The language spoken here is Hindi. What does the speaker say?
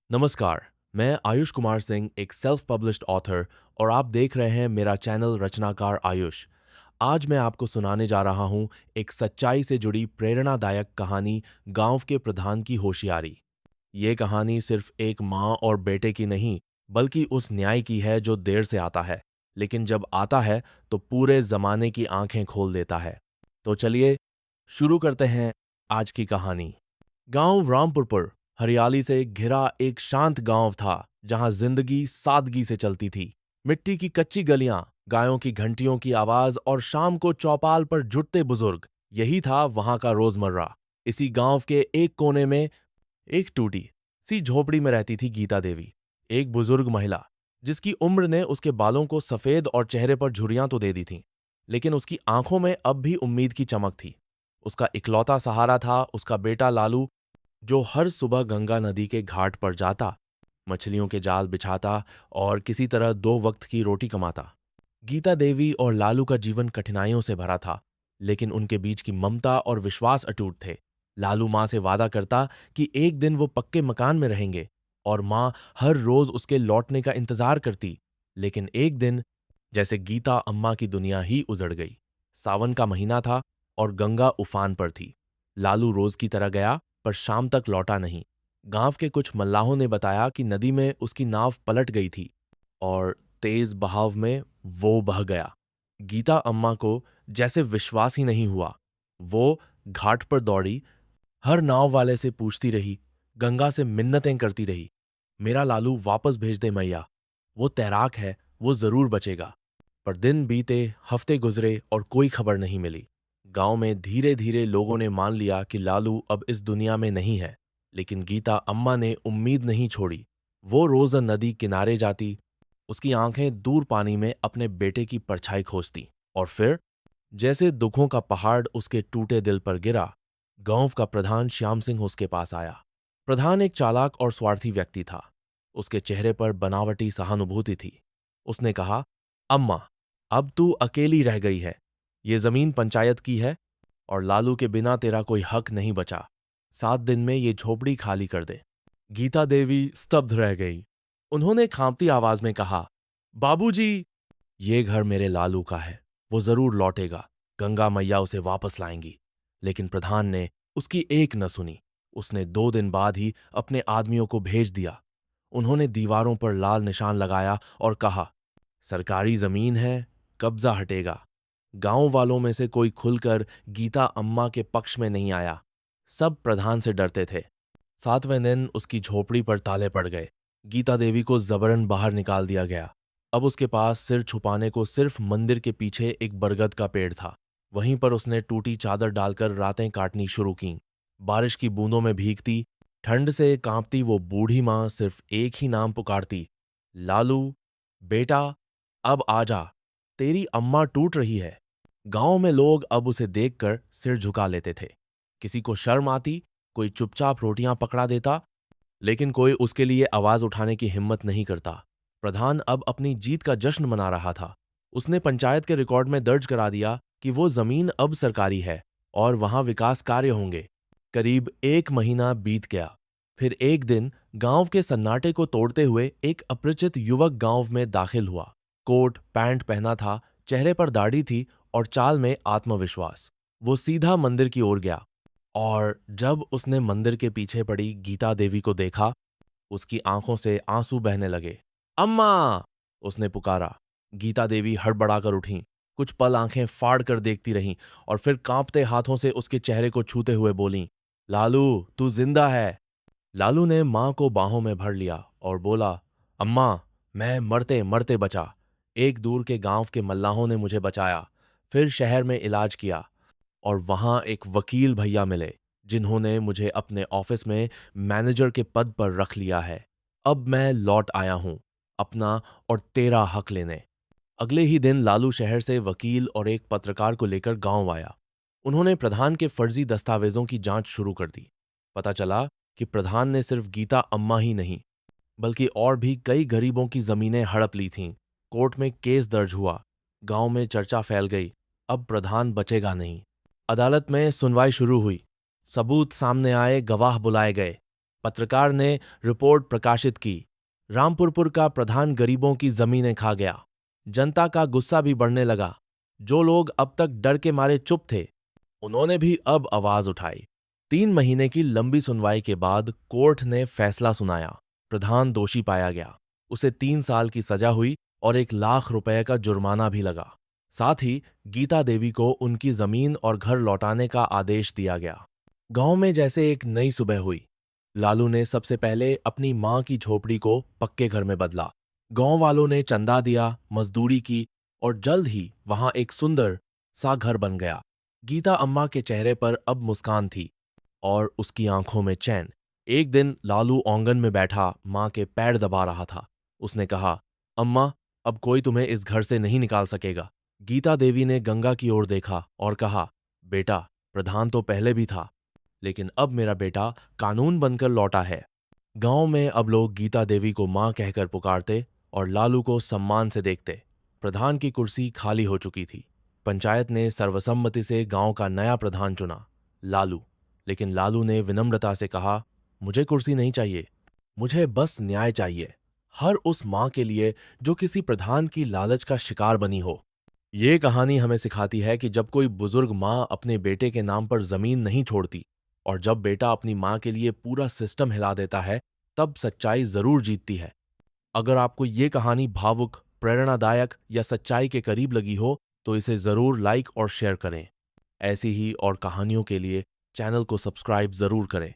नमस्कार। मैं आयुष कुमार सिंह, एक सेल्फ पब्लिश्ड ऑथर, और आप देख रहे हैं मेरा चैनल रचनाकार आयुष। आज मैं आपको सुनाने जा रहा हूं एक सच्चाई से जुड़ी प्रेरणादायक कहानी, गांव के प्रधान की होशियारी। ये कहानी सिर्फ एक माँ और बेटे की नहीं, बल्कि उस न्याय की है जो देर से आता है, लेकिन जब आता है तो पूरे जमाने की आंखें खोल देता है। तो चलिए शुरू करते हैं आज की कहानी। गांव रामपुरपुर हरियाली से घिरा एक शांत गांव था, जहां जिंदगी सादगी से चलती थी। मिट्टी की कच्ची गलियां, गायों की घंटियों की आवाज और शाम को चौपाल पर जुटते बुजुर्ग, यही था वहां का रोजमर्रा। इसी गांव के एक कोने में एक टूटी सी झोपड़ी में रहती थी गीता देवी, एक बुजुर्ग महिला जिसकी उम्र ने उसके बालों को सफेद और चेहरे पर झुर्रियां तो दे दी थीं, लेकिन उसकी आंखों में अब भी उम्मीद की चमक थी। उसका इकलौता सहारा था उसका बेटा लालू, जो हर सुबह गंगा नदी के घाट पर जाता, मछलियों के जाल बिछाता और किसी तरह दो वक्त की रोटी कमाता। गीता देवी और लालू का जीवन कठिनाइयों से भरा था, लेकिन उनके बीच की ममता और विश्वास अटूट थे। लालू माँ से वादा करता कि एक दिन वो पक्के मकान में रहेंगे, और माँ हर रोज उसके लौटने का इंतजार करती। लेकिन एक दिन, जैसे गीता अम्मा की दुनिया ही उजड़ गई। सावन का महीना था और गंगा उफान पर थी। लालू रोज की तरह गया, पर शाम तक लौटा नहीं। गांव के कुछ मल्लाहों ने बताया कि नदी में उसकी नाव पलट गई थी और तेज बहाव में वो बह गया। गीता अम्मा को जैसे विश्वास ही नहीं हुआ। वो घाट पर दौड़ी, हर नाव वाले से पूछती रही, गंगा से मिन्नतें करती रही, मेरा लालू वापस भेज दे मैया, वो तैराक है, वो जरूर बचेगा। पर दिन बीते, हफ्ते गुजरे और कोई खबर नहीं मिली। गांव में धीरे धीरे लोगों ने मान लिया कि लालू अब इस दुनिया में नहीं है, लेकिन गीता अम्मा ने उम्मीद नहीं छोड़ी। वो रोज नदी किनारे जाती, उसकी आंखें दूर पानी में अपने बेटे की परछाई खोजती। और फिर, जैसे दुखों का पहाड़ उसके टूटे दिल पर गिरा, गांव का प्रधान श्याम सिंह उसके पास आया। प्रधान एक चालाक और स्वार्थी व्यक्ति था। उसके चेहरे पर बनावटी सहानुभूति थी। उसने कहा, अम्मा, अब तू अकेली रह गई है। ये जमीन पंचायत की है और लालू के बिना तेरा कोई हक नहीं बचा। 7 दिन में ये झोपड़ी खाली कर दे। गीता देवी स्तब्ध रह गई। उन्होंने कांपती आवाज में कहा, बाबूजी, ये घर मेरे लालू का है, वो जरूर लौटेगा, गंगा मैया उसे वापस लाएंगी। लेकिन प्रधान ने उसकी एक न सुनी। उसने 2 दिन बाद ही अपने आदमियों को भेज दिया। उन्होंने दीवारों पर लाल निशान लगाया और कहा, सरकारी जमीन है, कब्जा हटेगा। गांव वालों में से कोई खुलकर गीता अम्मा के पक्ष में नहीं आया। सब प्रधान से डरते थे। 7वें दिन उसकी झोपड़ी पर ताले पड़ गए। गीता देवी को जबरन बाहर निकाल दिया गया। अब उसके पास सिर छुपाने को सिर्फ मंदिर के पीछे एक बरगद का पेड़ था। वहीं पर उसने टूटी चादर डालकर रातें काटनी शुरू कीं। बारिश की बूंदों में भीगती, ठंड से कांपती वो बूढ़ी माँ सिर्फ एक ही नाम पुकारती, लालू बेटा, अब आजा, तेरी अम्मा टूट रही है। गांव में लोग अब उसे देखकर सिर झुका लेते थे। किसी को शर्म आती, कोई चुपचाप रोटियां पकड़ा देता, लेकिन कोई उसके लिए आवाज उठाने की हिम्मत नहीं करता। प्रधान अब अपनी जीत का जश्न मना रहा था। उसने पंचायत के रिकॉर्ड में दर्ज करा दिया कि वो जमीन अब सरकारी है और वहां विकास कार्य होंगे। करीब 1 महीना बीत गया। फिर एक दिन गांव के सन्नाटे को तोड़ते हुए एक अपरिचित युवक गांव में दाखिल हुआ। कोट पैंट पहना था, चेहरे पर दाढ़ी थी और चाल में आत्मविश्वास। वो सीधा मंदिर की ओर गया, और जब उसने मंदिर के पीछे पड़ी गीता देवी को देखा, उसकी आंखों से आंसू बहने लगे। अम्मा! उसने पुकारा। गीता देवी हड़बड़ाकर उठी, कुछ पल आंखें फाड़ कर देखती रहीं और फिर कांपते हाथों से उसके चेहरे को छूते हुए बोलीं, लालू, तू जिंदा है। लालू ने मां को बाहों में भर लिया और बोला, अम्मा, मैं मरते मरते बचा। एक दूर के गांव के मल्लाहों ने मुझे बचाया, फिर शहर में इलाज किया, और वहां एक वकील भैया मिले, जिन्होंने मुझे अपने ऑफिस में मैनेजर के पद पर रख लिया है। अब मैं लौट आया हूं, अपना और तेरा हक लेने। अगले ही दिन लालू शहर से वकील और एक पत्रकार को लेकर गांव आया। उन्होंने प्रधान के फर्जी दस्तावेजों की जांच शुरू कर दी। पता चला कि प्रधान ने सिर्फ गीता अम्मा ही नहीं, बल्कि और भी कई गरीबों की जमीनें हड़प ली थीं। कोर्ट में केस दर्ज हुआ। गांव में चर्चा फैल गई, अब प्रधान बचेगा नहीं। अदालत में सुनवाई शुरू हुई। सबूत सामने आए, गवाह बुलाए गए। पत्रकार ने रिपोर्ट प्रकाशित की। रामपुरपुर का प्रधान गरीबों की जमीनें खा गया। जनता का गुस्सा भी बढ़ने लगा। जो लोग अब तक डर के मारे चुप थे, उन्होंने भी अब आवाज उठाई। 3 महीने की लंबी सुनवाई के बाद कोर्ट ने फैसला सुनाया। प्रधान दोषी पाया गया। उसे 3 साल की सजा हुई और 1 लाख रुपए का जुर्माना भी लगा। साथ ही गीता देवी को उनकी जमीन और घर लौटाने का आदेश दिया गया। गांव में जैसे एक नई सुबह हुई। लालू ने सबसे पहले अपनी मां की झोपड़ी को पक्के घर में बदला। गांव वालों ने चंदा दिया, मजदूरी की और जल्द ही वहां एक सुंदर सा घर बन गया। गीता अम्मा के चेहरे पर अब मुस्कान थी और उसकी आंखों में चैन। एक दिन लालू आंगन में बैठा मां के पैर दबा रहा था। उसने कहा, अम्मा, अब कोई तुम्हें इस घर से नहीं निकाल सकेगा। गीता देवी ने गंगा की ओर देखा और कहा, बेटा, प्रधान तो पहले भी था, लेकिन अब मेरा बेटा कानून बनकर लौटा है। गांव में अब लोग गीता देवी को मां कहकर पुकारते और लालू को सम्मान से देखते। प्रधान की कुर्सी खाली हो चुकी थी। पंचायत ने सर्वसम्मति से गांव का नया प्रधान चुना, लालू। लेकिन लालू ने विनम्रता से कहा, मुझे कुर्सी नहीं चाहिए, मुझे बस न्याय चाहिए। हर उस मां के लिए जो किसी प्रधान की लालच का शिकार बनी हो। ये कहानी हमें सिखाती है कि जब कोई बुजुर्ग मां अपने बेटे के नाम पर जमीन नहीं छोड़ती और जब बेटा अपनी मां के लिए पूरा सिस्टम हिला देता है, तब सच्चाई जरूर जीतती है। अगर आपको ये कहानी भावुक, प्रेरणादायक या सच्चाई के करीब लगी हो, तो इसे जरूर लाइक और शेयर करें। ऐसी ही और कहानियों के लिए चैनल को सब्सक्राइब जरूर करें।